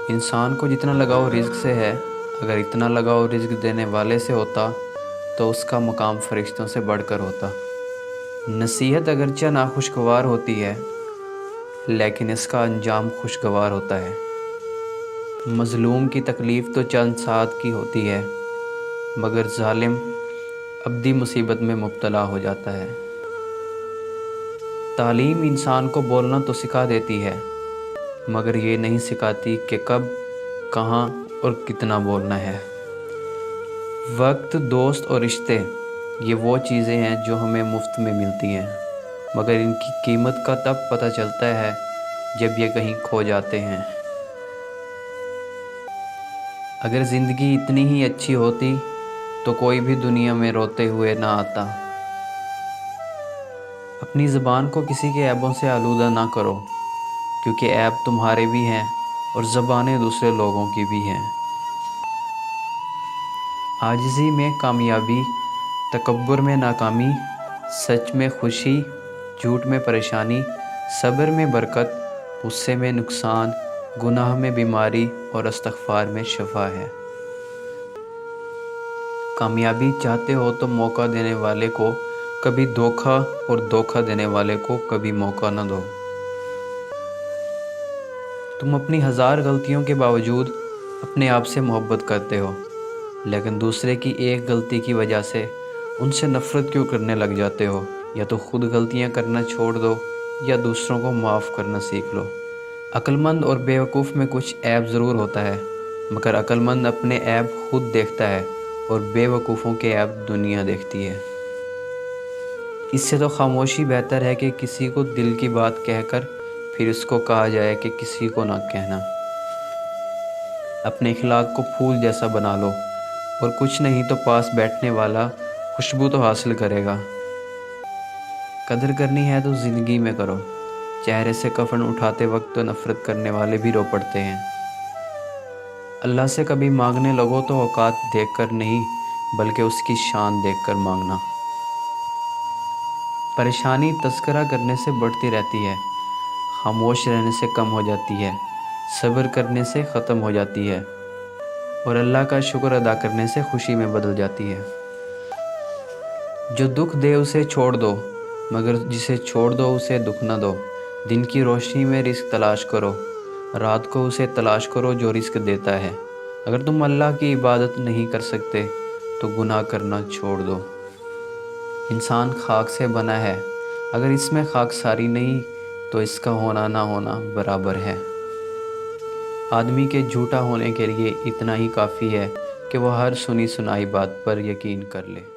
انسان کو جتنا لگاؤ رزق سے ہے، اگر اتنا لگاؤ رزق دینے والے سے ہوتا تو اس کا مقام فرشتوں سے بڑھ کر ہوتا۔ نصیحت اگرچہ ناخوشگوار ہوتی ہے لیکن اس کا انجام خوشگوار ہوتا ہے۔ مظلوم کی تکلیف تو چند ساعت کی ہوتی ہے مگر ظالم ابدی مصیبت میں مبتلا ہو جاتا ہے۔ تعلیم انسان کو بولنا تو سکھا دیتی ہے مگر یہ نہیں سکھاتی کہ کب، کہاں اور کتنا بولنا ہے۔ وقت، دوست اور رشتے یہ وہ چیزیں ہیں جو ہمیں مفت میں ملتی ہیں مگر ان کی قیمت کا تب پتہ چلتا ہے جب یہ کہیں کھو جاتے ہیں۔ اگر زندگی اتنی ہی اچھی ہوتی تو کوئی بھی دنیا میں روتے ہوئے نہ آتا۔ اپنی زبان کو کسی کے عیبوں سے آلودہ نہ کرو کیونکہ عیب تمہارے بھی ہیں اور زبانیں دوسرے لوگوں کی بھی ہیں۔ عاجزی میں کامیابی، تکبر میں ناکامی، سچ میں خوشی، جھوٹ میں پریشانی، صبر میں برکت، غصے میں نقصان، گناہ میں بیماری اور استغفار میں شفا ہے۔ کامیابی چاہتے ہو تو موقع دینے والے کو کبھی دھوکہ اور دھوکہ دینے والے کو کبھی موقع نہ دو۔ تم اپنی ہزار غلطیوں کے باوجود اپنے آپ سے محبت کرتے ہو لیکن دوسرے کی ایک غلطی کی وجہ سے ان سے نفرت کیوں کرنے لگ جاتے ہو؟ یا تو خود غلطیاں کرنا چھوڑ دو یا دوسروں کو معاف کرنا سیکھ لو۔ عقل مند اور بیوقوف میں کچھ عیب ضرور ہوتا ہے مگر عقل مند اپنے عیب خود دیکھتا ہے اور بے وقوفوں کے عیب دنیا دیکھتی ہے۔ اس سے تو خاموشی بہتر ہے کہ کسی کو دل کی بات کہہ کر پھر اس کو کہا جائے کہ کسی کو نہ کہنا۔ اپنے اخلاق کو پھول جیسا بنا لو اور کچھ نہیں تو پاس بیٹھنے والا خوشبو تو حاصل کرے گا۔ قدر کرنی ہے تو زندگی میں کرو۔ چہرے سے کفن اٹھاتے وقت تو نفرت کرنے والے بھی رو پڑتے ہیں۔ اللہ سے کبھی مانگنے لگو تو اوقات دیکھ کر نہیں بلکہ اس کی شان دیکھ کر مانگنا۔ پریشانی تذکرہ کرنے سے بڑھتی رہتی ہے، خاموش رہنے سے کم ہو جاتی ہے، صبر کرنے سے ختم ہو جاتی ہے اور اللہ کا شکر ادا کرنے سے خوشی میں بدل جاتی ہے۔ جو دکھ دے اسے چھوڑ دو مگر جسے چھوڑ دو اسے دکھ نہ دو۔ دن کی روشنی میں رزق تلاش کرو، رات کو اسے تلاش کرو جو رزق دیتا ہے۔ اگر تم اللہ کی عبادت نہیں کر سکتے تو گناہ کرنا چھوڑ دو۔ انسان خاک سے بنا ہے، اگر اس میں خاکساری نہیں تو اس کا ہونا نہ ہونا برابر ہے۔ آدمی کے جھوٹا ہونے کے لیے اتنا ہی کافی ہے کہ وہ ہر سنی سنائی بات پر یقین کر لے۔